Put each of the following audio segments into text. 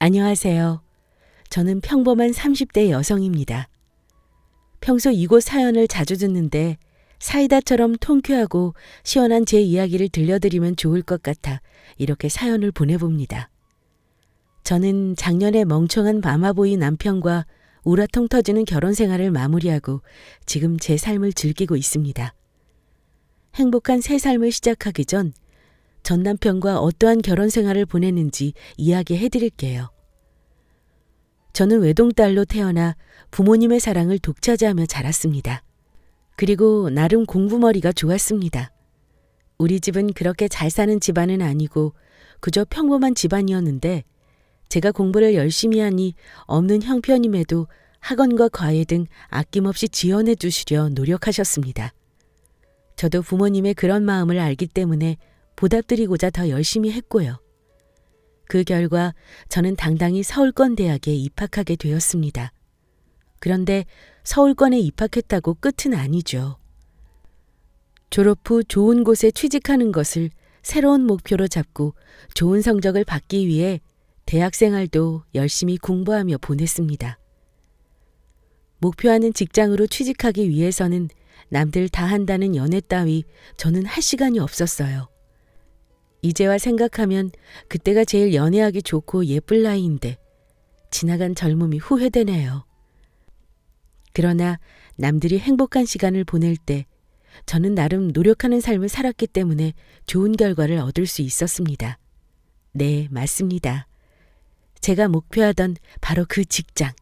안녕하세요. 저는 평범한 30대 여성입니다. 평소 이곳 사연을 자주 듣는데 사이다처럼 통쾌하고 시원한 제 이야기를 들려드리면 좋을 것 같아 이렇게 사연을 보내봅니다. 저는 작년에 멍청한 마마보이 남편과 우라통 터지는 결혼 생활을 마무리하고 지금 제 삶을 즐기고 있습니다. 행복한 새 삶을 시작하기 전 남편과 어떠한 결혼 생활을 보냈는지 이야기해 드릴게요. 저는 외동딸로 태어나 부모님의 사랑을 독차지하며 자랐습니다. 그리고 나름 공부머리가 좋았습니다. 우리 집은 그렇게 잘 사는 집안은 아니고 그저 평범한 집안이었는데 제가 공부를 열심히 하니 없는 형편임에도 학원과 과외 등 아낌없이 지원해 주시려 노력하셨습니다. 저도 부모님의 그런 마음을 알기 때문에 보답드리고자 더 열심히 했고요. 그 결과 저는 당당히 서울권 대학에 입학하게 되었습니다. 그런데 서울권에 입학했다고 끝은 아니죠. 졸업 후 좋은 곳에 취직하는 것을 새로운 목표로 잡고 좋은 성적을 받기 위해 대학생활도 열심히 공부하며 보냈습니다. 목표하는 직장으로 취직하기 위해서는 남들 다 한다는 연애 따위 저는 할 시간이 없었어요. 이제와 생각하면 그때가 제일 연애하기 좋고 예쁠 나이인데 지나간 젊음이 후회되네요. 그러나 남들이 행복한 시간을 보낼 때 저는 나름 노력하는 삶을 살았기 때문에 좋은 결과를 얻을 수 있었습니다. 네, 맞습니다. 제가 목표하던 바로 그 직장.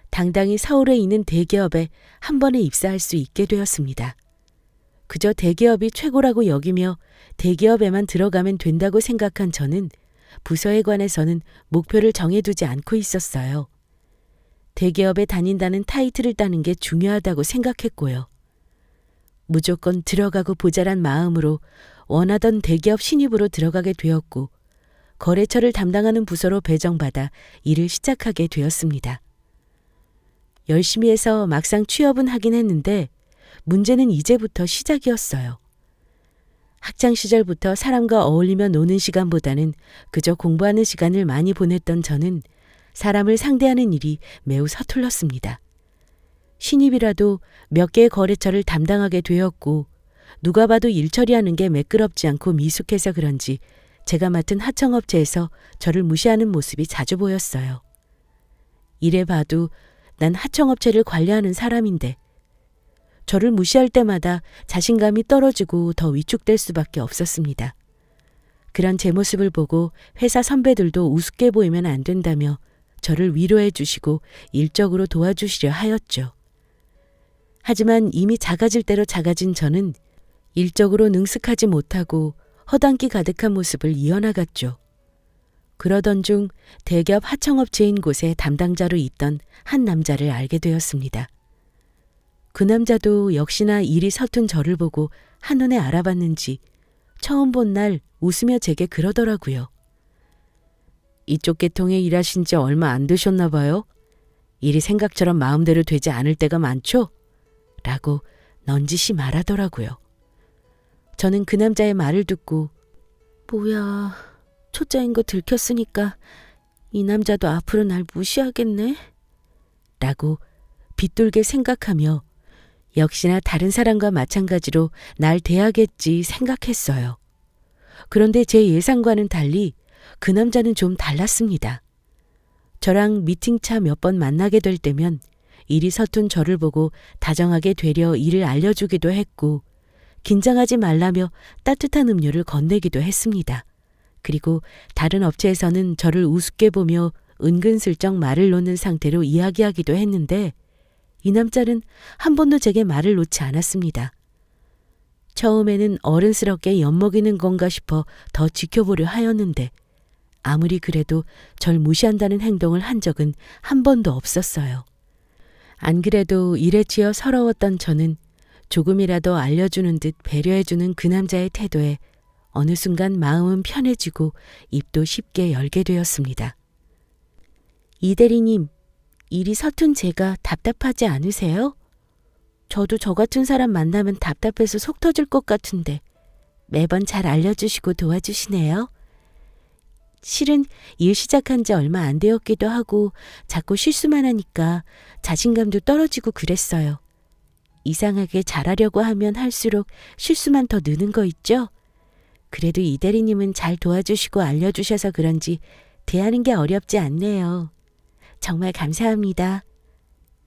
당당히 서울에 있는 대기업에 한 번에 입사할 수 있게 되었습니다. 그저 대기업이 최고라고 여기며 대기업에만 들어가면 된다고 생각한 저는 부서에 관해서는 목표를 정해두지 않고 있었어요. 대기업에 다닌다는 타이틀을 따는 게 중요하다고 생각했고요. 무조건 들어가고 보자란 마음으로 원하던 대기업 신입으로 들어가게 되었고 거래처를 담당하는 부서로 배정받아 일을 시작하게 되었습니다. 열심히 해서 막상 취업은 하긴 했는데 문제는 이제부터 시작이었어요. 학창 시절부터 사람과 어울리며 노는 시간보다는 그저 공부하는 시간을 많이 보냈던 저는 사람을 상대하는 일이 매우 서툴렀습니다. 신입이라도 몇 개의 거래처를 담당하게 되었고 누가 봐도 일 처리하는 게 매끄럽지 않고 미숙해서 그런지 제가 맡은 하청업체에서 저를 무시하는 모습이 자주 보였어요. 이래 봐도 난 하청업체를 관리하는 사람인데 저를 무시할 때마다 자신감이 떨어지고 더 위축될 수밖에 없었습니다. 그런 제 모습을 보고 회사 선배들도 우습게 보이면 안 된다며 저를 위로해 주시고 일적으로 도와주시려 하였죠. 하지만 이미 작아질 대로 작아진 저는 일적으로 능숙하지 못하고 허당기 가득한 모습을 이어나갔죠. 그러던 중 대기업 하청업체인 곳에 담당자로 있던 한 남자를 알게 되었습니다. 그 남자도 역시나 일이 서툰 저를 보고 한눈에 알아봤는지 처음 본 날 웃으며 제게 그러더라고요. 이쪽 계통에 일하신 지 얼마 안 되셨나 봐요. 일이 생각처럼 마음대로 되지 않을 때가 많죠? 라고 넌지시 말하더라고요. 저는 그 남자의 말을 듣고 뭐야, 초짜인 거 들켰으니까 이 남자도 앞으로 날 무시하겠네? 라고 빗돌게 생각하며 역시나 다른 사람과 마찬가지로 날 대하겠지 생각했어요. 그런데 제 예상과는 달리 그 남자는 좀 달랐습니다. 저랑 미팅차 몇 번 만나게 될 때면 일이 서툰 저를 보고 다정하게 되려 일을 알려주기도 했고 긴장하지 말라며 따뜻한 음료를 건네기도 했습니다. 그리고 다른 업체에서는 저를 우습게 보며 은근슬쩍 말을 놓는 상태로 이야기하기도 했는데 이 남자는 한 번도 제게 말을 놓지 않았습니다. 처음에는 어른스럽게 엿먹이는 건가 싶어 더 지켜보려 하였는데 아무리 그래도 절 무시한다는 행동을 한 적은 한 번도 없었어요. 안 그래도 일에 치여 서러웠던 저는 조금이라도 알려주는 듯 배려해주는 그 남자의 태도에 어느 순간 마음은 편해지고 입도 쉽게 열게 되었습니다. 이 대리님, 일이 서툰 제가 답답하지 않으세요? 저도 저 같은 사람 만나면 답답해서 속 터질 것 같은데 매번 잘 알려주시고 도와주시네요. 실은 일 시작한 지 얼마 안 되었기도 하고 자꾸 실수만 하니까 자신감도 떨어지고 그랬어요. 이상하게 잘하려고 하면 할수록 실수만 더 느는 거 있죠? 그래도 이 대리님은 잘 도와주시고 알려주셔서 그런지 대하는 게 어렵지 않네요. 정말 감사합니다.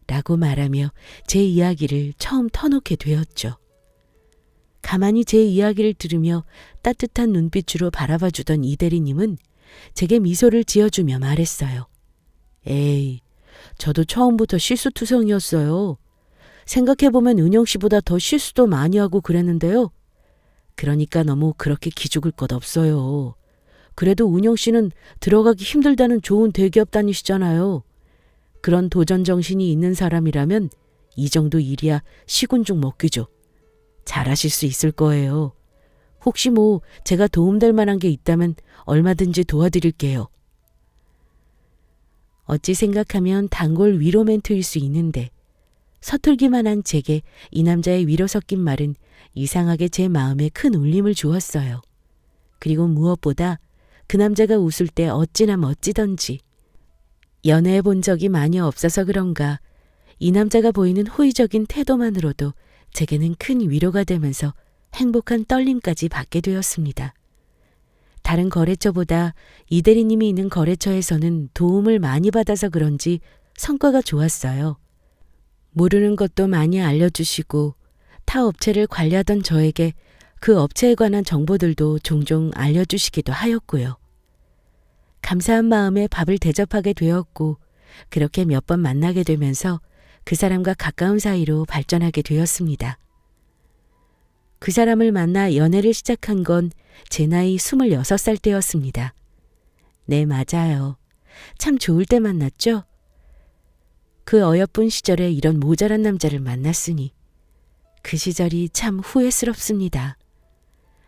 라고 말하며 제 이야기를 처음 터놓게 되었죠. 가만히 제 이야기를 들으며 따뜻한 눈빛으로 바라봐 주던 이 대리님은 제게 미소를 지어주며 말했어요. 에이, 저도 처음부터 실수투성이었어요. 생각해보면 은영 씨보다 더 실수도 많이 하고 그랬는데요. 그러니까 너무 그렇게 기죽을 것 없어요. 그래도 은영 씨는 들어가기 힘들다는 좋은 대기업 다니시잖아요. 그런 도전 정신이 있는 사람이라면 이 정도 일이야 시군죽 먹기죠. 잘하실 수 있을 거예요. 혹시 제가 도움될 만한 게 있다면 얼마든지 도와드릴게요. 어찌 생각하면 단골 위로 멘트일 수 있는데 서툴기만 한 제게 이 남자의 위로 섞인 말은 이상하게 제 마음에 큰 울림을 주었어요. 그리고 무엇보다 그 남자가 웃을 때 어찌나 멋지던지 연애해 본 적이 많이 없어서 그런가 이 남자가 보이는 호의적인 태도만으로도 제게는 큰 위로가 되면서 행복한 떨림까지 받게 되었습니다. 다른 거래처보다 이 대리님이 있는 거래처에서는 도움을 많이 받아서 그런지 성과가 좋았어요. 모르는 것도 많이 알려주시고 타 업체를 관리하던 저에게 그 업체에 관한 정보들도 종종 알려주시기도 하였고요. 감사한 마음에 밥을 대접하게 되었고 그렇게 몇 번 만나게 되면서 그 사람과 가까운 사이로 발전하게 되었습니다. 그 사람을 만나 연애를 시작한 건 제 나이 26살 때였습니다. 네, 맞아요. 참 좋을 때 만났죠? 그 어여쁜 시절에 이런 모자란 남자를 만났으니 그 시절이 참 후회스럽습니다.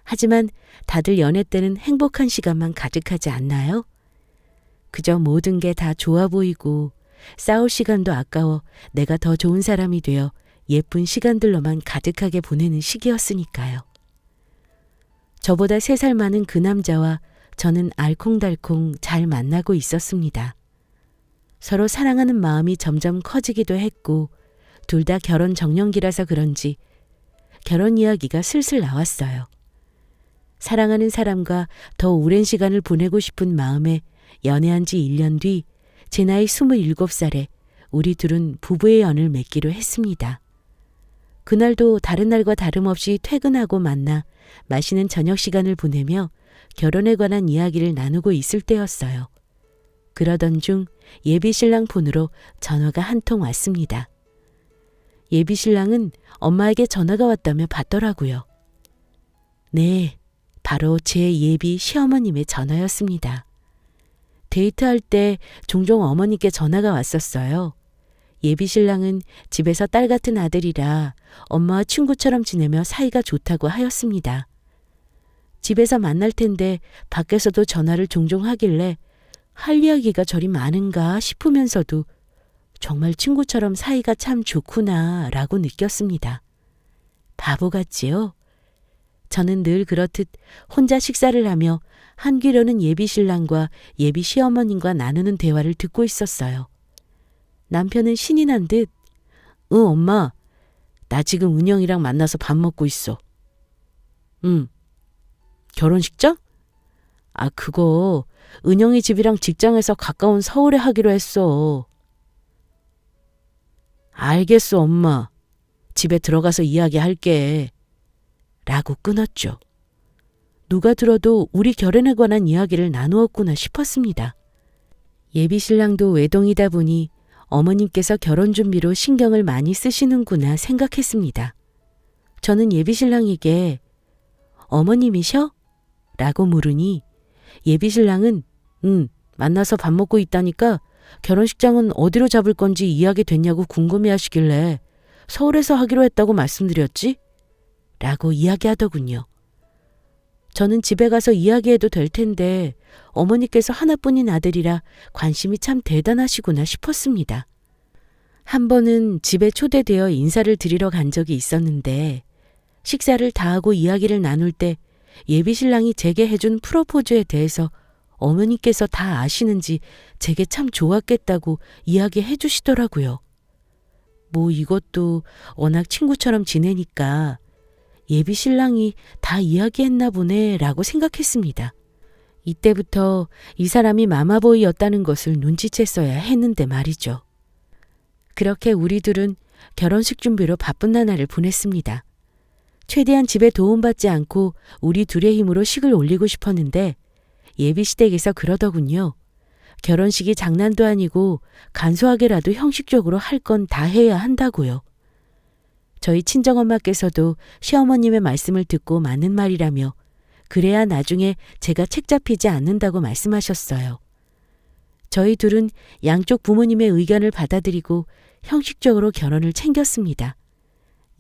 하지만 다들 연애 때는 행복한 시간만 가득하지 않나요? 그저 모든 게 다 좋아 보이고 싸울 시간도 아까워 내가 더 좋은 사람이 되어 예쁜 시간들로만 가득하게 보내는 시기였으니까요. 저보다 3살 많은 그 남자와 저는 알콩달콩 잘 만나고 있었습니다. 서로 사랑하는 마음이 점점 커지기도 했고 둘 다 결혼 정년기라서 그런지 결혼 이야기가 슬슬 나왔어요. 사랑하는 사람과 더 오랜 시간을 보내고 싶은 마음에 연애한 지 1년 뒤 제 나이 27살에 우리 둘은 부부의 연을 맺기로 했습니다. 그날도 다른 날과 다름없이 퇴근하고 만나 마시는 저녁 시간을 보내며 결혼에 관한 이야기를 나누고 있을 때였어요. 그러던 중 예비 신랑 폰으로 전화가 한 통 왔습니다. 예비 신랑은 엄마에게 전화가 왔다며 받더라고요. 네, 바로 제 예비 시어머님의 전화였습니다. 데이트할 때 종종 어머니께 전화가 왔었어요. 예비 신랑은 집에서 딸 같은 아들이라 엄마와 친구처럼 지내며 사이가 좋다고 하였습니다. 집에서 만날 텐데 밖에서도 전화를 종종 하길래 할 이야기가 저리 많은가 싶으면서도 정말 친구처럼 사이가 참 좋구나 라고 느꼈습니다. 바보 같지요? 저는 늘 그렇듯 혼자 식사를 하며 한 귀로는 예비 신랑과 예비 시어머님과 나누는 대화를 듣고 있었어요. 남편은 신이 난 듯 응, 엄마. 나 지금 은영이랑 만나서 밥 먹고 있어. 응. 결혼식장? 아, 그거 은영이 집이랑 직장에서 가까운 서울에 하기로 했어. 알겠어, 엄마. 집에 들어가서 이야기할게. 라고 끊었죠. 누가 들어도 우리 결혼에 관한 이야기를 나누었구나 싶었습니다. 예비 신랑도 외동이다 보니 어머님께서 결혼 준비로 신경을 많이 쓰시는구나 생각했습니다. 저는 예비 신랑에게 어머님이셔? 라고 물으니 예비 신랑은 만나서 밥 먹고 있다니까 결혼식장은 어디로 잡을 건지 이야기 됐냐고 궁금해하시길래 서울에서 하기로 했다고 말씀드렸지? 라고 이야기하더군요. 저는 집에 가서 이야기해도 될 텐데 어머니께서 하나뿐인 아들이라 관심이 참 대단하시구나 싶었습니다. 한 번은 집에 초대되어 인사를 드리러 간 적이 있었는데 식사를 다 하고 이야기를 나눌 때 예비 신랑이 제게 해준 프로포즈에 대해서 어머니께서 다 아시는지 제게 참 좋았겠다고 이야기해 주시더라고요. 뭐 이것도 워낙 친구처럼 지내니까 예비 신랑이 다 이야기했나 보네라고 생각했습니다. 이때부터 이 사람이 마마보이였다는 것을 눈치챘어야 했는데 말이죠. 그렇게 우리 둘은 결혼식 준비로 바쁜 나날을 보냈습니다. 최대한 집에 도움받지 않고 우리 둘의 힘으로 식을 올리고 싶었는데 예비 시댁에서 그러더군요. 결혼식이 장난도 아니고 간소하게라도 형식적으로 할 건 다 해야 한다고요. 저희 친정엄마께서도 시어머님의 말씀을 듣고 맞는 말이라며 그래야 나중에 제가 책 잡히지 않는다고 말씀하셨어요. 저희 둘은 양쪽 부모님의 의견을 받아들이고 형식적으로 결혼을 챙겼습니다.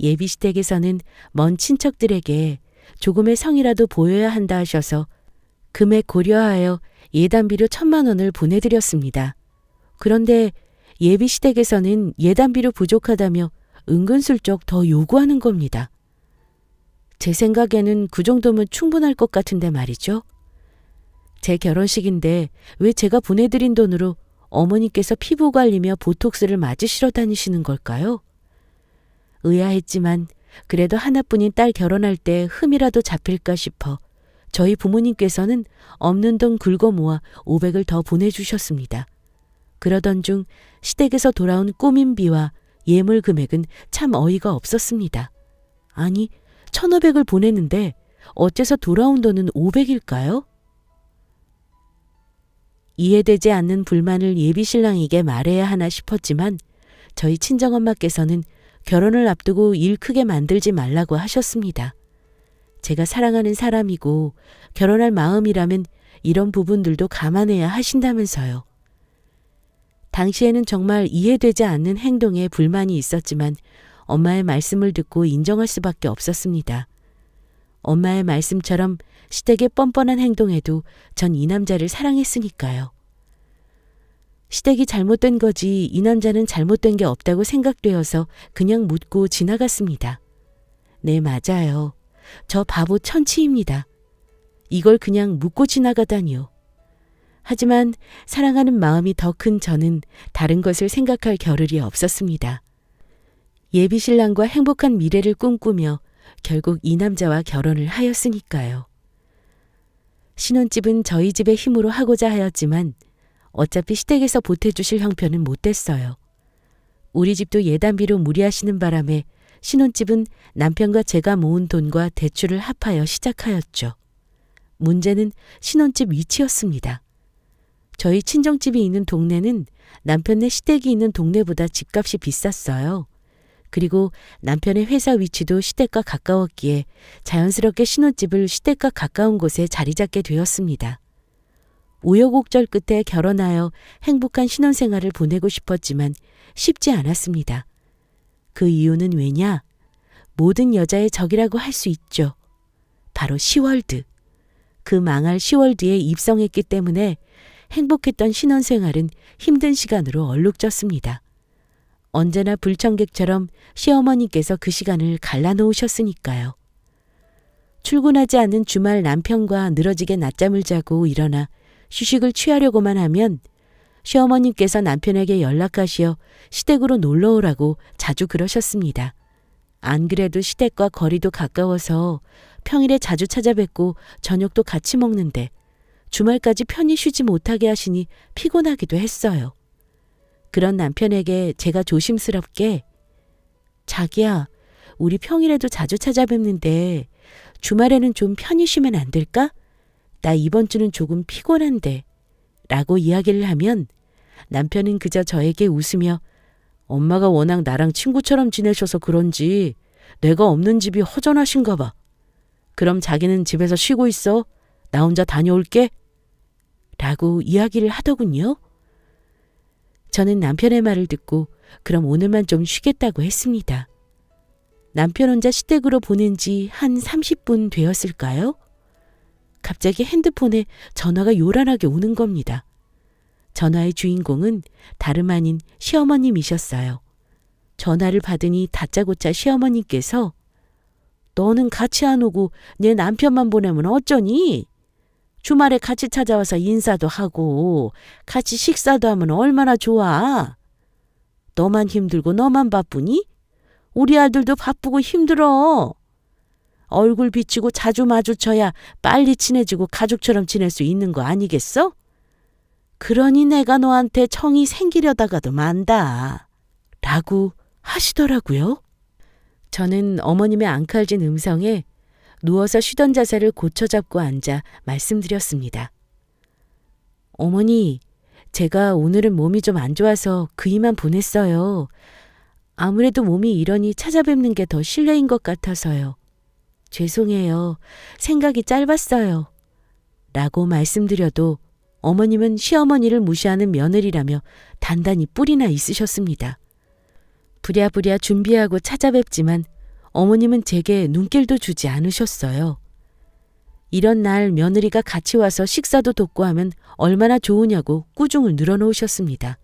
예비 시댁에서는 먼 친척들에게 조금의 성이라도 보여야 한다 하셔서 금액 고려하여 예단비로 1,000만 원을 보내드렸습니다. 그런데 예비 시댁에서는 예단비로 부족하다며 은근슬쩍 더 요구하는 겁니다. 제 생각에는 그 정도면 충분할 것 같은데 말이죠. 제 결혼식인데 왜 제가 보내드린 돈으로 어머니께서 피부 관리며 보톡스를 맞으시러 다니시는 걸까요? 의아했지만 그래도 하나뿐인 딸 결혼할 때 흠이라도 잡힐까 싶어 저희 부모님께서는 없는 돈 긁어 모아 500을 더 보내주셨습니다. 그러던 중 시댁에서 돌아온 꾸민비와 예물 금액은 참 어이가 없었습니다. 아니, 1,500을 보냈는데 어째서 돌아온 돈은 500일까요? 이해되지 않는 불만을 예비 신랑에게 말해야 하나 싶었지만 저희 친정엄마께서는 결혼을 앞두고 일 크게 만들지 말라고 하셨습니다. 제가 사랑하는 사람이고 결혼할 마음이라면 이런 부분들도 감안해야 하신다면서요. 당시에는 정말 이해되지 않는 행동에 불만이 있었지만 엄마의 말씀을 듣고 인정할 수밖에 없었습니다. 엄마의 말씀처럼 시댁의 뻔뻔한 행동에도 전 이 남자를 사랑했으니까요. 시댁이 잘못된 거지 이 남자는 잘못된 게 없다고 생각되어서 그냥 묻고 지나갔습니다. 네, 맞아요. 저 바보 천치입니다. 이걸 그냥 묻고 지나가다니요. 하지만 사랑하는 마음이 더 큰 저는 다른 것을 생각할 겨를이 없었습니다. 예비 신랑과 행복한 미래를 꿈꾸며 결국 이 남자와 결혼을 하였으니까요. 신혼집은 저희 집의 힘으로 하고자 하였지만 어차피 시댁에서 보태주실 형편은 못 됐어요. 우리 집도 예단비로 무리하시는 바람에 신혼집은 남편과 제가 모은 돈과 대출을 합하여 시작하였죠. 문제는 신혼집 위치였습니다. 저희 친정집이 있는 동네는 남편네 시댁이 있는 동네보다 집값이 비쌌어요. 그리고 남편의 회사 위치도 시댁과 가까웠기에 자연스럽게 신혼집을 시댁과 가까운 곳에 자리 잡게 되었습니다. 우여곡절 끝에 결혼하여 행복한 신혼생활을 보내고 싶었지만 쉽지 않았습니다. 그 이유는 왜냐? 모든 여자의 적이라고 할 수 있죠. 바로 시월드. 그 망할 시월드에 입성했기 때문에 행복했던 신혼생활은 힘든 시간으로 얼룩졌습니다. 언제나 불청객처럼 시어머니께서 그 시간을 갈라놓으셨으니까요. 출근하지 않는 주말 남편과 늘어지게 낮잠을 자고 일어나 휴식을 취하려고만 하면 시어머니께서 남편에게 연락하시어 시댁으로 놀러오라고 자주 그러셨습니다. 안 그래도 시댁과 거리도 가까워서 평일에 자주 찾아뵙고 저녁도 같이 먹는데 주말까지 편히 쉬지 못하게 하시니 피곤하기도 했어요. 그런 남편에게 제가 조심스럽게 자기야, 우리 평일에도 자주 찾아뵙는데 주말에는 좀 편히 쉬면 안 될까? 나 이번 주는 조금 피곤한데 라고 이야기를 하면 남편은 그저 저에게 웃으며 엄마가 워낙 나랑 친구처럼 지내셔서 그런지 내가 없는 집이 허전하신가 봐. 그럼 자기는 집에서 쉬고 있어. 나 혼자 다녀올게. 라고 이야기를 하더군요. 저는 남편의 말을 듣고 그럼 오늘만 좀 쉬겠다고 했습니다. 남편 혼자 시댁으로 보낸 지 한 30분 되었을까요? 갑자기 핸드폰에 전화가 요란하게 오는 겁니다. 전화의 주인공은 다름 아닌 시어머님이셨어요. 전화를 받으니 다짜고짜 시어머님께서 너는 같이 안 오고 내 남편만 보내면 어쩌니? 주말에 같이 찾아와서 인사도 하고 같이 식사도 하면 얼마나 좋아. 너만 힘들고 너만 바쁘니? 우리 아들도 바쁘고 힘들어. 얼굴 비치고 자주 마주쳐야 빨리 친해지고 가족처럼 지낼 수 있는 거 아니겠어? 그러니 내가 너한테 정이 생기려다가도 만다. 라고 하시더라고요. 저는 어머님의 앙칼진 음성에 누워서 쉬던 자세를 고쳐잡고 앉아 말씀드렸습니다. 어머니, 제가 오늘은 몸이 좀 안 좋아서 그 이만 보냈어요. 아무래도 몸이 이러니 찾아뵙는 게 더 실례인 것 같아서요. 죄송해요. 생각이 짧았어요. 라고 말씀드려도 어머님은 시어머니를 무시하는 며느리라며 단단히 뿔이나 있으셨습니다. 부랴부랴 준비하고 찾아뵙지만 어머님은 제게 눈길도 주지 않으셨어요. 이런 날 며느리가 같이 와서 식사도 돕고 하면 얼마나 좋으냐고 꾸중을 늘어놓으셨습니다.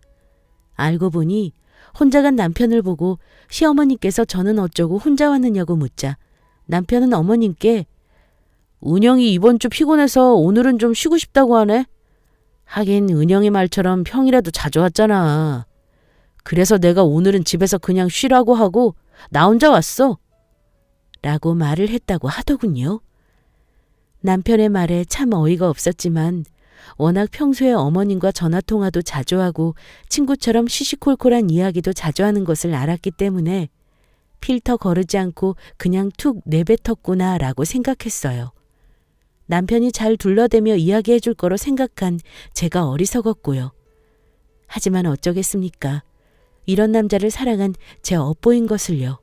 알고 보니 혼자 간 남편을 보고 시어머니께서 저는 어쩌고 혼자 왔느냐고 묻자 남편은 어머님께 은영이 이번 주 피곤해서 오늘은 좀 쉬고 싶다고 하네. 하긴 은영이 말처럼 평이라도 자주 왔잖아. 그래서 내가 오늘은 집에서 그냥 쉬라고 하고 나 혼자 왔어. 라고 말을 했다고 하더군요. 남편의 말에 참 어이가 없었지만 워낙 평소에 어머님과 전화통화도 자주 하고 친구처럼 시시콜콜한 이야기도 자주 하는 것을 알았기 때문에 필터 거르지 않고 그냥 툭 내뱉었구나 라고 생각했어요. 남편이 잘 둘러대며 이야기해 줄 거로 생각한 제가 어리석었고요. 하지만 어쩌겠습니까? 이런 남자를 사랑한 제 업보인 것을요.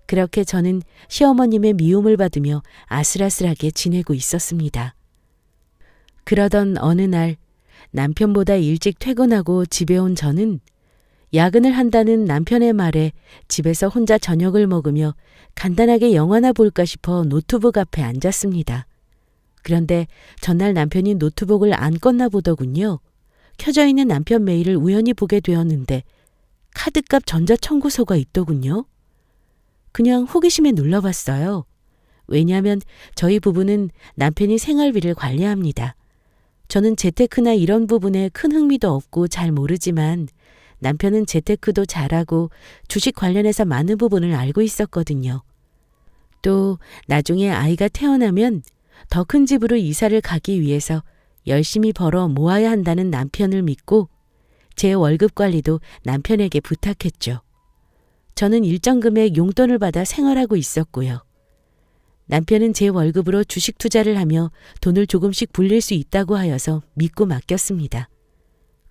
그렇게 저는 시어머님의 미움을 받으며 아슬아슬하게 지내고 있었습니다. 그러던 어느 날 남편보다 일찍 퇴근하고 집에 온 저는 야근을 한다는 남편의 말에 집에서 혼자 저녁을 먹으며 간단하게 영화나 볼까 싶어 노트북 앞에 앉았습니다. 그런데 전날 남편이 노트북을 안 껐나 보더군요. 켜져 있는 남편 메일을 우연히 보게 되었는데 카드값 전자청구서가 있더군요. 그냥 호기심에 눌러봤어요. 왜냐하면 저희 부부는 남편이 생활비를 관리합니다. 저는 재테크나 이런 부분에 큰 흥미도 없고 잘 모르지만 남편은 재테크도 잘하고 주식 관련해서 많은 부분을 알고 있었거든요. 또 나중에 아이가 태어나면 더 큰 집으로 이사를 가기 위해서 열심히 벌어 모아야 한다는 남편을 믿고 제 월급 관리도 남편에게 부탁했죠. 저는 일정 금액 용돈을 받아 생활하고 있었고요. 남편은 제 월급으로 주식 투자를 하며 돈을 조금씩 불릴 수 있다고 하여서 믿고 맡겼습니다.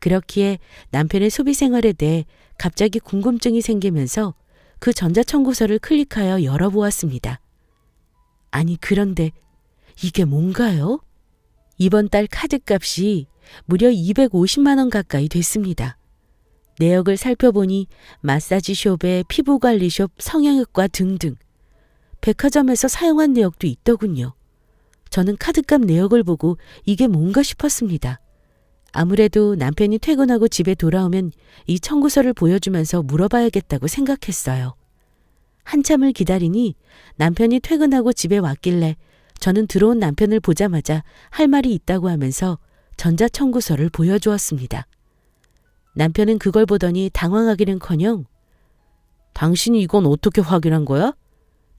그렇기에 남편의 소비 생활에 대해 갑자기 궁금증이 생기면서 그 전자청구서를 클릭하여 열어보았습니다. 아니 그런데 이게 뭔가요? 이번 달 카드값이 무려 250만 원 가까이 됐습니다. 내역을 살펴보니 마사지숍에 피부관리숍, 성형외과 등등 백화점에서 사용한 내역도 있더군요. 저는 카드값 내역을 보고 이게 뭔가 싶었습니다. 아무래도 남편이 퇴근하고 집에 돌아오면 이 청구서를 보여주면서 물어봐야겠다고 생각했어요. 한참을 기다리니 남편이 퇴근하고 집에 왔길래 저는 들어온 남편을 보자마자 할 말이 있다고 하면서 전자청구서를 보여주었습니다. 남편은 그걸 보더니 당황하기는커녕 당신이 이건 어떻게 확인한 거야?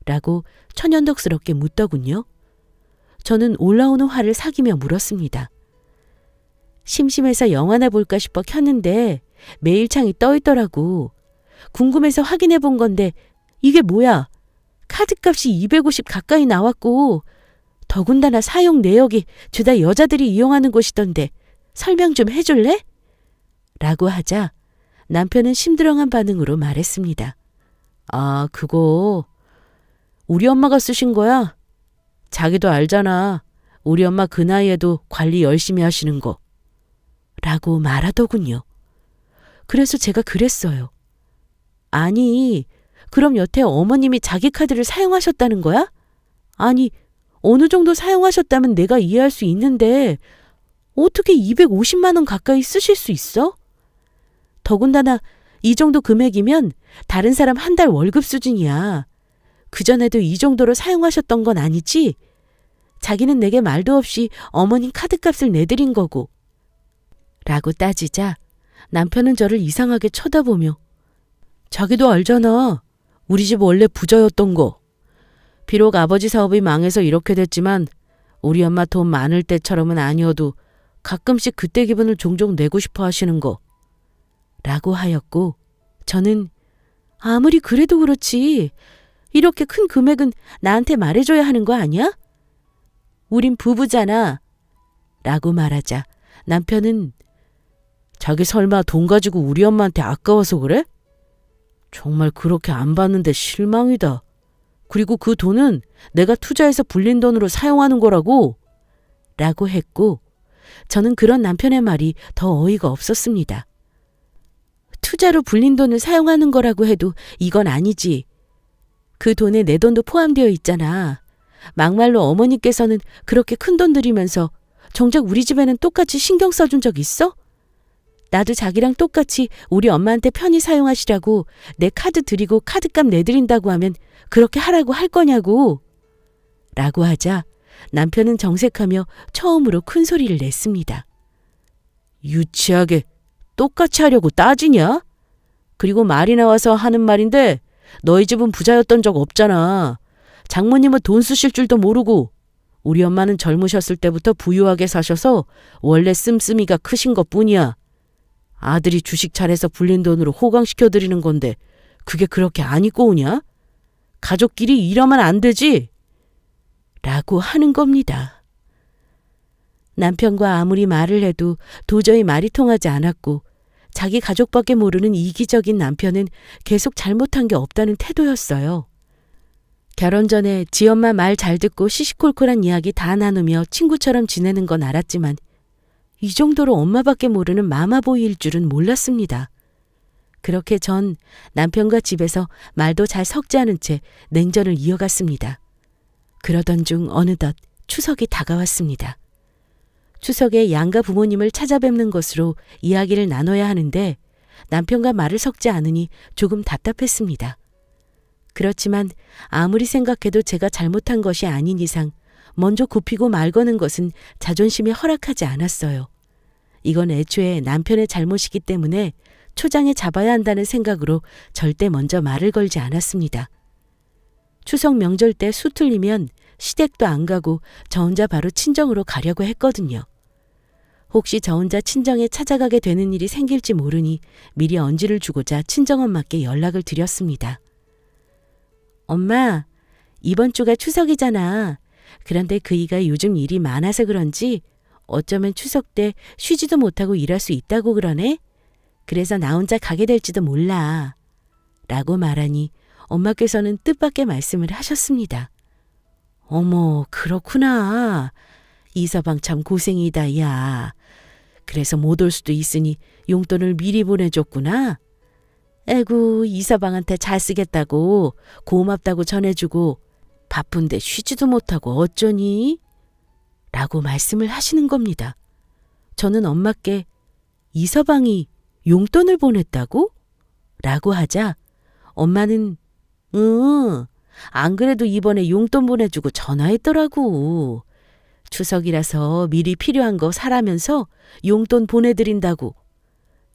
라고 천연덕스럽게 묻더군요. 저는 올라오는 화를 사귀며 물었습니다. 심심해서 영화나 볼까 싶어 켰는데 메일창이 떠있더라고. 궁금해서 확인해 본 건데 이게 뭐야? 카드값이 250 가까이 나왔고 더군다나 사용 내역이 죄다 여자들이 이용하는 곳이던데 설명 좀 해줄래? 라고 하자 남편은 심드렁한 반응으로 말했습니다. 아, 그거 우리 엄마가 쓰신 거야? 자기도 알잖아. 우리 엄마 그 나이에도 관리 열심히 하시는 거. 라고 말하더군요. 그래서 제가 그랬어요. 아니, 그럼 여태 어머님이 자기 카드를 사용하셨다는 거야? 아니, 어느 정도 사용하셨다면 내가 이해할 수 있는데 어떻게 250만 원 가까이 쓰실 수 있어? 더군다나 이 정도 금액이면 다른 사람 한 달 월급 수준이야. 그전에도 이 정도로 사용하셨던 건 아니지? 자기는 내게 말도 없이 어머님 카드값을 내드린 거고. 라고 따지자 남편은 저를 이상하게 쳐다보며 자기도 알잖아. 우리 집 원래 부자였던 거. 비록 아버지 사업이 망해서 이렇게 됐지만 우리 엄마 돈 많을 때처럼은 아니어도 가끔씩 그때 기분을 종종 내고 싶어 하시는 거. 라고 하였고 저는 아무리 그래도 그렇지. 이렇게 큰 금액은 나한테 말해줘야 하는 거 아니야? 우린 부부잖아. 라고 말하자 남편은 자기 설마 돈 가지고 우리 엄마한테 아까워서 그래? 정말 그렇게 안 받는데 실망이다. 그리고 그 돈은 내가 투자해서 불린 돈으로 사용하는 거라고. 라고 했고 저는 그런 남편의 말이 더 어이가 없었습니다. 투자로 불린 돈을 사용하는 거라고 해도 이건 아니지. 그 돈에 내 돈도 포함되어 있잖아. 막말로 어머니께서는 그렇게 큰 돈 들이면서 정작 우리 집에는 똑같이 신경 써준 적 있어? 나도 자기랑 똑같이 우리 엄마한테 편히 사용하시라고 내 카드 드리고 카드값 내드린다고 하면 그렇게 하라고 할 거냐고. 라고 하자 남편은 정색하며 처음으로 큰 소리를 냈습니다. 유치하게 똑같이 하려고 따지냐? 그리고 말이 나와서 하는 말인데 너희 집은 부자였던 적 없잖아. 장모님은 돈 쓰실 줄도 모르고 우리 엄마는 젊으셨을 때부터 부유하게 사셔서 원래 씀씀이가 크신 것뿐이야. 아들이 주식 잘해서 불린 돈으로 호강시켜드리는 건데 그게 그렇게 안 입고 오냐? 가족끼리 이러면 안 되지? 라고 하는 겁니다. 남편과 아무리 말을 해도 도저히 말이 통하지 않았고 자기 가족밖에 모르는 이기적인 남편은 계속 잘못한 게 없다는 태도였어요. 결혼 전에 지 엄마 말 잘 듣고 시시콜콜한 이야기 다 나누며 친구처럼 지내는 건 알았지만 이 정도로 엄마밖에 모르는 마마보이일 줄은 몰랐습니다. 그렇게 전 남편과 집에서 말도 잘 섞지 않은 채 냉전을 이어갔습니다. 그러던 중 어느덧 추석이 다가왔습니다. 추석에 양가 부모님을 찾아뵙는 것으로 이야기를 나눠야 하는데 남편과 말을 섞지 않으니 조금 답답했습니다. 그렇지만 아무리 생각해도 제가 잘못한 것이 아닌 이상 먼저 굽히고 말 거는 것은 자존심이 허락하지 않았어요. 이건 애초에 남편의 잘못이기 때문에 초장에 잡아야 한다는 생각으로 절대 먼저 말을 걸지 않았습니다. 추석 명절 때 수틀리면 시댁도 안 가고 저 혼자 바로 친정으로 가려고 했거든요. 혹시 저 혼자 친정에 찾아가게 되는 일이 생길지 모르니 미리 언지를 주고자 친정엄마께 연락을 드렸습니다. 엄마, 이번 주가 추석이잖아. 그런데 그이가 요즘 일이 많아서 그런지 어쩌면 추석 때 쉬지도 못하고 일할 수 있다고 그러네. 그래서 나 혼자 가게 될지도 몰라. 라고 말하니 엄마께서는 뜻밖의 말씀을 하셨습니다. 어머, 그렇구나. 이서방 참 고생이다, 야. 그래서 못 올 수도 있으니 용돈을 미리 보내줬구나. 에구, 이서방한테 잘 쓰겠다고 고맙다고 전해주고 바쁜데 쉬지도 못하고 어쩌니? 라고 말씀을 하시는 겁니다. 저는 엄마께 이서방이 용돈을 보냈다고? 라고 하자 엄마는 안 그래도 이번에 용돈 보내주고 전화했더라고. 추석이라서 미리 필요한 거 사라면서 용돈 보내드린다고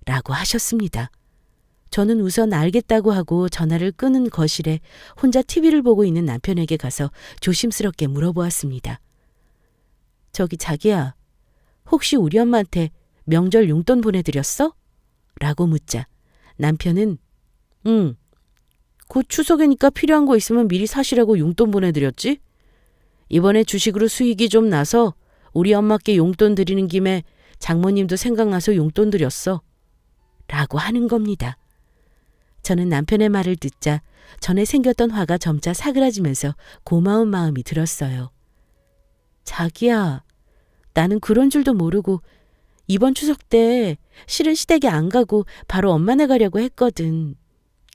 라고 하셨습니다. 저는 우선 알겠다고 하고 전화를 끄는 거실에 혼자 TV를 보고 있는 남편에게 가서 조심스럽게 물어보았습니다. 저기 자기야, 혹시 우리 엄마한테 명절 용돈 보내드렸어? 라고 묻자 남편은 응, 곧 추석이니까 필요한 거 있으면 미리 사시라고 용돈 보내드렸지? 이번에 주식으로 수익이 좀 나서 우리 엄마께 용돈 드리는 김에 장모님도 생각나서 용돈 드렸어. 라고 하는 겁니다. 저는 남편의 말을 듣자 전에 생겼던 화가 점차 사그라지면서 고마운 마음이 들었어요. 자기야, 나는 그런 줄도 모르고 이번 추석 때 실은 시댁에 안 가고 바로 엄마네 가려고 했거든.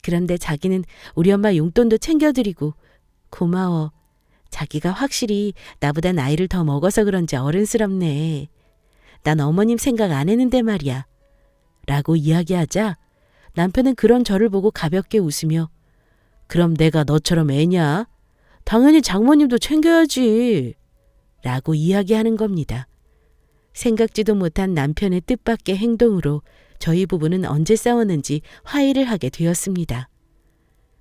그런데 자기는 우리 엄마 용돈도 챙겨드리고 고마워. 자기가 확실히 나보다 나이를 더 먹어서 그런지 어른스럽네. 난 어머님 생각 안 했는데 말이야. 라고 이야기하자 남편은 그런 저를 보고 가볍게 웃으며 그럼 내가 너처럼 애냐? 당연히 장모님도 챙겨야지. 라고 이야기하는 겁니다. 생각지도 못한 남편의 뜻밖의 행동으로 저희 부부는 언제 싸웠는지 화해를 하게 되었습니다.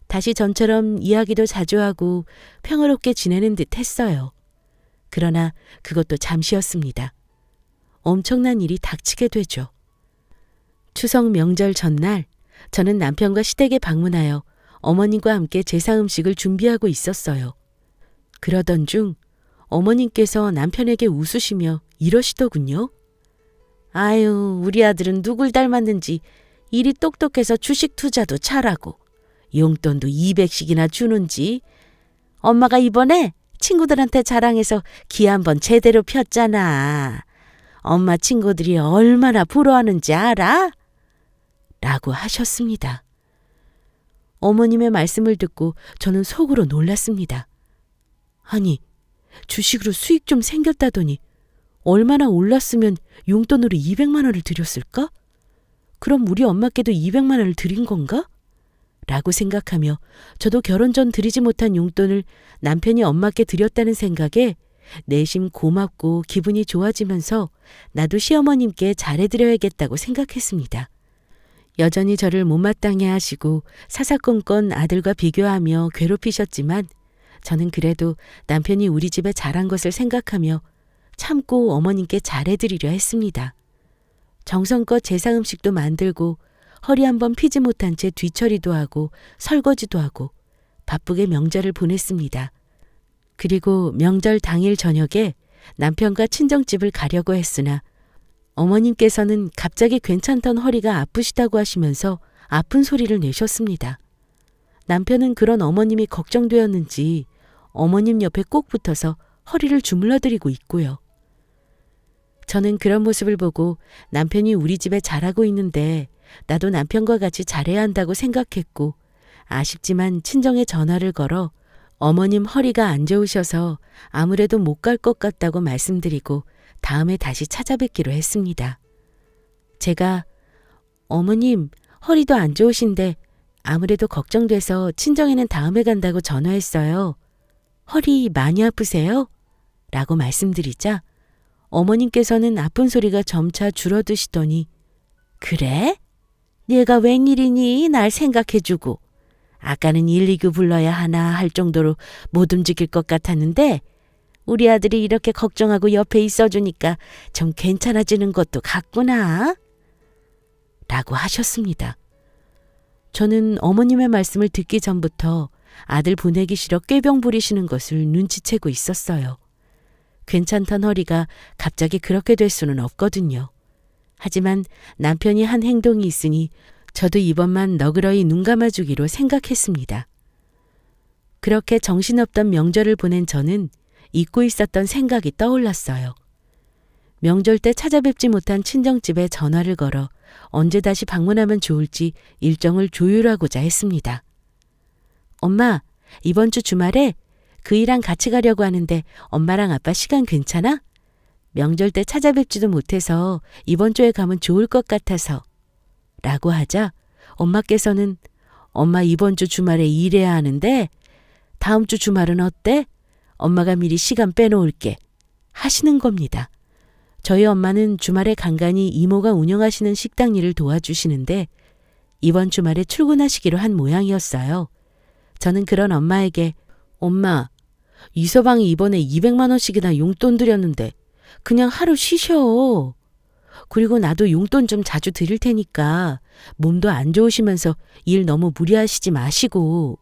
다시 전처럼 이야기도 자주 하고 평화롭게 지내는 듯 했어요. 그러나 그것도 잠시였습니다. 엄청난 일이 닥치게 되죠. 추석 명절 전날 저는 남편과 시댁에 방문하여 어머님과 함께 제사 음식을 준비하고 있었어요. 그러던 중 어머님께서 남편에게 웃으시며 이러시더군요. 아유, 우리 아들은 누굴 닮았는지 일이 똑똑해서 주식 투자도 잘하고 용돈도 200씩이나 주는지 엄마가 이번에 친구들한테 자랑해서 기 한번 제대로 폈잖아. 엄마 친구들이 얼마나 부러워하는지 알아? 라고 하셨습니다. 어머님의 말씀을 듣고 저는 속으로 놀랐습니다. 아니, 주식으로 수익 좀 생겼다더니 얼마나 올랐으면 용돈으로 200만 원을 드렸을까? 그럼 우리 엄마께도 200만 원을 드린 건가? 라고 생각하며 저도 결혼 전 드리지 못한 용돈을 남편이 엄마께 드렸다는 생각에 내심 고맙고 기분이 좋아지면서 나도 시어머님께 잘해드려야겠다고 생각했습니다. 여전히 저를 못마땅해 하시고 사사건건 아들과 비교하며 괴롭히셨지만 저는 그래도 남편이 우리 집에 잘한 것을 생각하며 참고 어머님께 잘해드리려 했습니다. 정성껏 제사 음식도 만들고 허리 한번 피지 못한 채 뒤처리도 하고 설거지도 하고 바쁘게 명절을 보냈습니다. 그리고 명절 당일 저녁에 남편과 친정집을 가려고 했으나 어머님께서는 갑자기 괜찮던 허리가 아프시다고 하시면서 아픈 소리를 내셨습니다. 남편은 그런 어머님이 걱정되었는지 어머님 옆에 꼭 붙어서 허리를 주물러드리고 있고요. 저는 그런 모습을 보고 남편이 우리 집에 잘하고 있는데 나도 남편과 같이 잘해야 한다고 생각했고 아쉽지만 친정에 전화를 걸어 어머님 허리가 안 좋으셔서 아무래도 못 갈 것 같다고 말씀드리고 다음에 다시 찾아뵙기로 했습니다. 제가 어머님 허리도 안 좋으신데 아무래도 걱정돼서 친정에는 다음에 간다고 전화했어요. 허리 많이 아프세요? 라고 말씀드리자 어머님께서는 아픈 소리가 점차 줄어드시더니 그래? 네가 웬일이니 날 생각해주고 아까는 119 불러야 하나 할 정도로 못 움직일 것 같았는데 우리 아들이 이렇게 걱정하고 옆에 있어주니까 좀 괜찮아지는 것도 같구나. 라고 하셨습니다. 저는 어머님의 말씀을 듣기 전부터 아들 보내기 싫어 꾀병 부리시는 것을 눈치채고 있었어요. 괜찮던 허리가 갑자기 그렇게 될 수는 없거든요. 하지만 남편이 한 행동이 있으니 저도 이번만 너그러이 눈 감아주기로 생각했습니다. 그렇게 정신없던 명절을 보낸 저는 잊고 있었던 생각이 떠올랐어요. 명절 때 찾아뵙지 못한 친정집에 전화를 걸어 언제 다시 방문하면 좋을지 일정을 조율하고자 했습니다. 엄마, 이번 주 주말에 그이랑 같이 가려고 하는데 엄마랑 아빠 시간 괜찮아? 명절 때 찾아뵙지도 못해서 이번 주에 가면 좋을 것 같아서. 라고 하자 엄마께서는 엄마 이번 주 주말에 일해야 하는데 다음 주 주말은 어때? 엄마가 미리 시간 빼놓을게. 하시는 겁니다. 저희 엄마는 주말에 간간히 이모가 운영하시는 식당 일을 도와주시는데 이번 주말에 출근하시기로 한 모양이었어요. 저는 그런 엄마에게 엄마, 이서방이 이번에 200만 원씩이나 용돈 드렸는데 그냥 하루 쉬셔. 그리고 나도 용돈 좀 자주 드릴 테니까 몸도 안 좋으시면서 일 너무 무리하시지 마시고.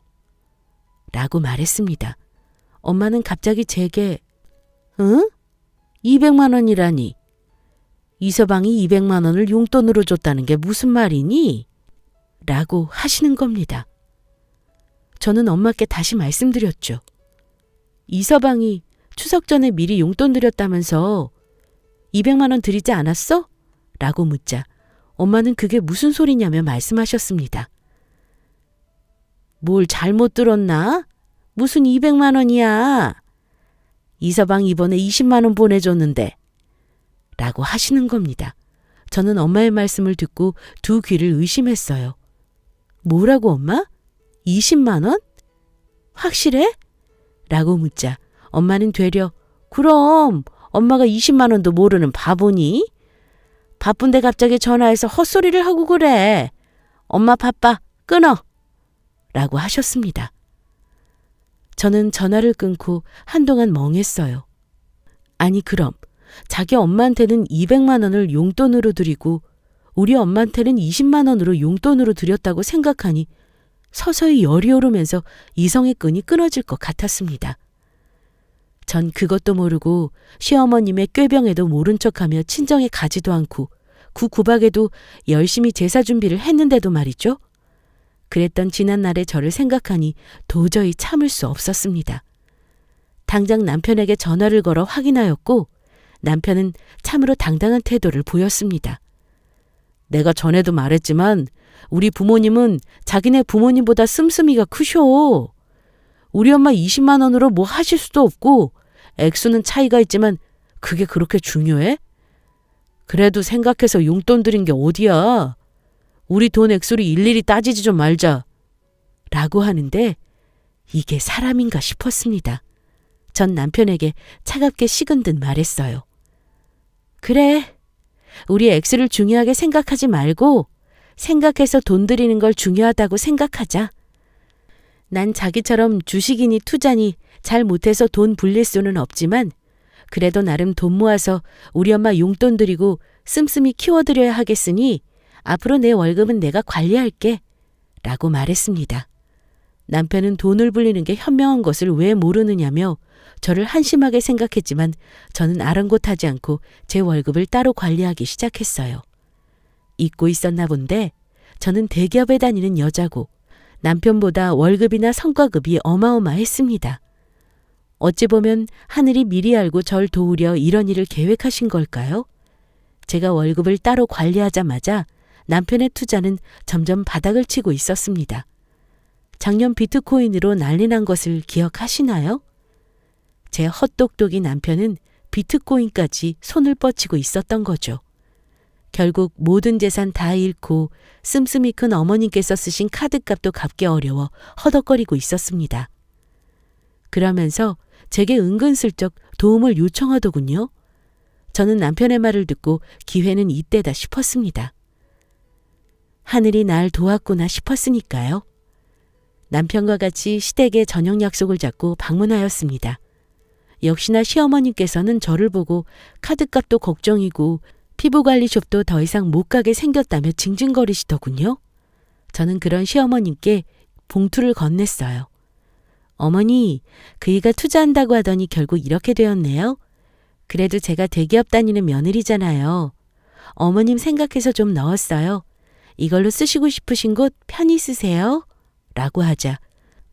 라고 말했습니다. 엄마는 갑자기 제게 응? 200만 원이라니. 이서방이 200만 원을 용돈으로 줬다는 게 무슨 말이니? 라고 하시는 겁니다. 저는 엄마께 다시 말씀드렸죠. 이서방이 추석 전에 미리 용돈 드렸다면서 200만 원 드리지 않았어? 라고 묻자 엄마는 그게 무슨 소리냐며 말씀하셨습니다. 뭘 잘못 들었나? 무슨 200만 원이야? 이서방 이번에 20만 원 보내줬는데. 라고 하시는 겁니다. 저는 엄마의 말씀을 듣고 두 귀를 의심했어요. 뭐라고 엄마? 20만 원? 확실해? 라고 묻자 엄마는 되려 그럼 엄마가 20만 원도 모르는 바보니? 바쁜데 갑자기 전화해서 헛소리를 하고 그래. 엄마 바빠. 끊어. 라고 하셨습니다. 저는 전화를 끊고 한동안 멍했어요. 아니 그럼 자기 엄마한테는 200만 원을 용돈으로 드리고 우리 엄마한테는 20만 원으로 용돈으로 드렸다고 생각하니 서서히 열이 오르면서 이성의 끈이 끊어질 것 같았습니다. 전 그것도 모르고 시어머님의 꾀병에도 모른 척하며 친정에 가지도 않고 구박에도 열심히 제사 준비를 했는데도 말이죠. 그랬던 지난날의 저를 생각하니 도저히 참을 수 없었습니다. 당장 남편에게 전화를 걸어 확인하였고 남편은 참으로 당당한 태도를 보였습니다. 내가 전에도 말했지만 우리 부모님은 자기네 부모님보다 씀씀이가 크셔. 우리 엄마 20만 원으로 뭐 하실 수도 없고 액수는 차이가 있지만 그게 그렇게 중요해? 그래도 생각해서 용돈 드린 게 어디야. 우리 돈 액수를 일일이 따지지 좀 말자. 라고 하는데 이게 사람인가 싶었습니다. 전 남편에게 차갑게 식은 듯 말했어요. 그래. 우리 액수를 중요하게 생각하지 말고 생각해서 돈 들이는 걸 중요하다고 생각하자. 난 자기처럼 주식이니 투자니 잘 못해서 돈 불릴 수는 없지만 그래도 나름 돈 모아서 우리 엄마 용돈 드리고 씀씀이 키워드려야 하겠으니 앞으로 내 월급은 내가 관리할게. 라고 말했습니다. 남편은 돈을 불리는 게 현명한 것을 왜 모르느냐며 저를 한심하게 생각했지만 저는 아랑곳하지 않고 제 월급을 따로 관리하기 시작했어요. 잊고 있었나 본데 저는 대기업에 다니는 여자고 남편보다 월급이나 성과급이 어마어마했습니다. 어찌 보면 하늘이 미리 알고 절 도우려 이런 일을 계획하신 걸까요? 제가 월급을 따로 관리하자마자 남편의 투자는 점점 바닥을 치고 있었습니다. 작년 비트코인으로 난리 난 것을 기억하시나요? 제 헛똑똑이 남편은 비트코인까지 손을 뻗치고 있었던 거죠. 결국 모든 재산 다 잃고 씀씀이 큰 어머님께서 쓰신 카드값도 갚기 어려워 허덕거리고 있었습니다. 그러면서 제게 은근슬쩍 도움을 요청하더군요. 저는 남편의 말을 듣고 기회는 이때다 싶었습니다. 하늘이 날 도왔구나 싶었으니까요. 남편과 같이 시댁에 저녁 약속을 잡고 방문하였습니다. 역시나 시어머님께서는 저를 보고 카드값도 걱정이고 피부관리숍도 더 이상 못 가게 생겼다며 징징거리시더군요. 저는 그런 시어머님께 봉투를 건넸어요. 어머니, 그이가 투자한다고 하더니 결국 이렇게 되었네요. 그래도 제가 대기업 다니는 며느리잖아요. 어머님 생각해서 좀 넣었어요. 이걸로 쓰시고 싶으신 곳 편히 쓰세요. 라고 하자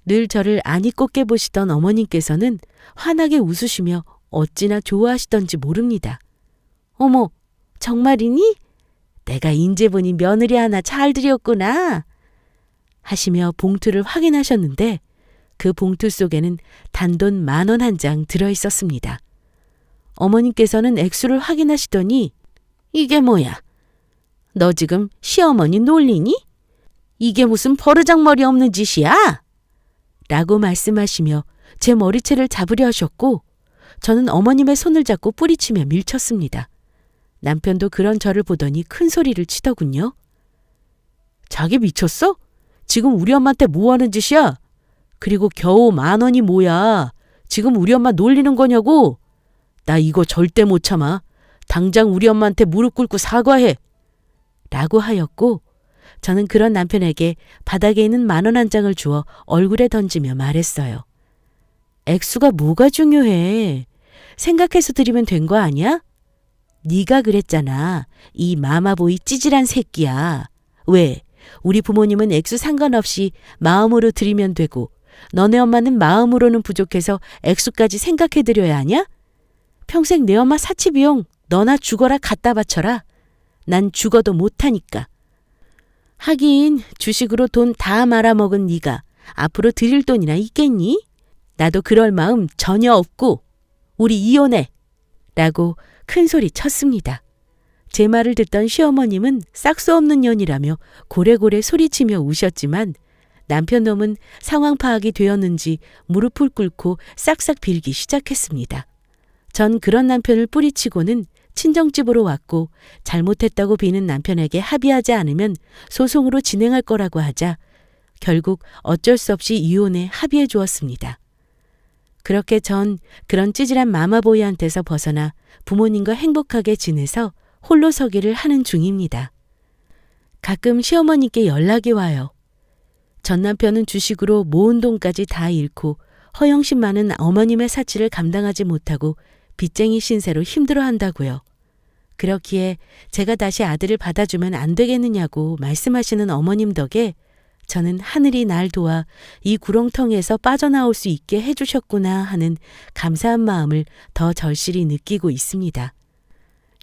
늘 저를 아니 꼽게 보시던 어머님께서는 환하게 웃으시며 어찌나 좋아하시던지 모릅니다. 어머, 정말이니? 내가 인제 보니 며느리 하나 잘 들였구나. 하시며 봉투를 확인하셨는데 그 봉투 속에는 단돈 10,000원 한 장 들어있었습니다. 어머님께서는 액수를 확인하시더니 이게 뭐야? 너 지금 시어머니 놀리니? 이게 무슨 버르장머리 없는 짓이야? 라고 말씀하시며 제 머리채를 잡으려 하셨고 저는 어머님의 손을 잡고 뿌리치며 밀쳤습니다. 남편도 그런 저를 보더니 큰 소리를 치더군요. 자기 미쳤어? 지금 우리 엄마한테 뭐 하는 짓이야? 그리고 겨우 10,000원이 뭐야? 지금 우리 엄마 놀리는 거냐고? 나 이거 절대 못 참아. 당장 우리 엄마한테 무릎 꿇고 사과해. 라고 하였고 저는 그런 남편에게 바닥에 있는 10,000원 한 장을 주어 얼굴에 던지며 말했어요. 액수가 뭐가 중요해. 생각해서 드리면 된 거 아니야? 네가 그랬잖아. 이 마마보이 찌질한 새끼야. 왜? 우리 부모님은 액수 상관없이 마음으로 드리면 되고 너네 엄마는 마음으로는 부족해서 액수까지 생각해드려야 하냐? 평생 내 엄마 사치비용 너나 죽어라 갖다 바쳐라. 난 죽어도 못하니까. 하긴 주식으로 돈 다 말아먹은 네가 앞으로 드릴 돈이나 있겠니? 나도 그럴 마음 전혀 없고 우리 이혼해. 라고 큰 소리 쳤습니다. 제 말을 듣던 시어머님은 싹수 없는 년이라며 고래고래 소리치며 우셨지만 남편 놈은 상황 파악이 되었는지 무릎을 꿇고 싹싹 빌기 시작했습니다. 전 그런 남편을 뿌리치고는 친정집으로 왔고 잘못했다고 비는 남편에게 합의하지 않으면 소송으로 진행할 거라고 하자 결국 어쩔 수 없이 이혼에 합의해 주었습니다. 그렇게 전 그런 찌질한 마마보이한테서 벗어나 부모님과 행복하게 지내서 홀로 서기를 하는 중입니다. 가끔 시어머니께 연락이 와요. 전 남편은 주식으로 모은 돈까지 다 잃고 허영심 많은 어머님의 사치를 감당하지 못하고 빚쟁이 신세로 힘들어한다고요. 그렇기에 제가 다시 아들을 받아주면 안 되겠느냐고 말씀하시는 어머님 덕에 저는 하늘이 날 도와 이 구렁텅이에서 빠져나올 수 있게 해주셨구나 하는 감사한 마음을 더 절실히 느끼고 있습니다.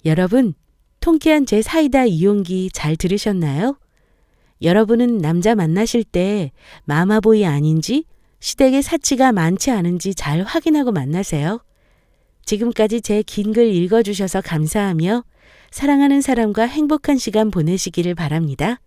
여러분, 통쾌한 제 사이다 이용기 잘 들으셨나요? 여러분은 남자 만나실 때 마마보이 아닌지 시댁에 사치가 많지 않은지 잘 확인하고 만나세요. 지금까지 제 긴 글 읽어주셔서 감사하며 사랑하는 사람과 행복한 시간 보내시기를 바랍니다.